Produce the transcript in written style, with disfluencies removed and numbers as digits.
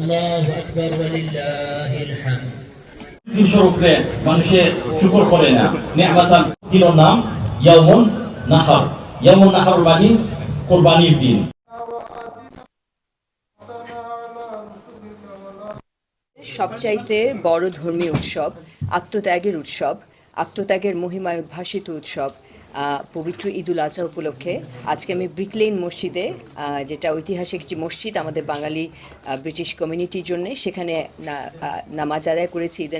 الله أكبر ولله الحمد দিন শরীফে মানুষে শুকর করে না নিয়ামতান দিনের নাম ইয়াউমুন নাহর ইয়াউমুন নাহর মানে কুরবানির দিন। সবচাইতে বড় ধর্মীয় উৎসব, আত্মত্যাগের উৎসব, আত্মত্যাগের মহিমায় উদ্ভাসিত উৎসব পবিত্র ঈদুল আজহা উপলক্ষে আজকে আমি ব্রিক লেন মসজিদে, যেটা ঐতিহাসিক একটি মসজিদ আমাদের বাঙালি ব্রিটিশ কমিউনিটির জন্য, সেখানে নামাজ আদায় করেছি।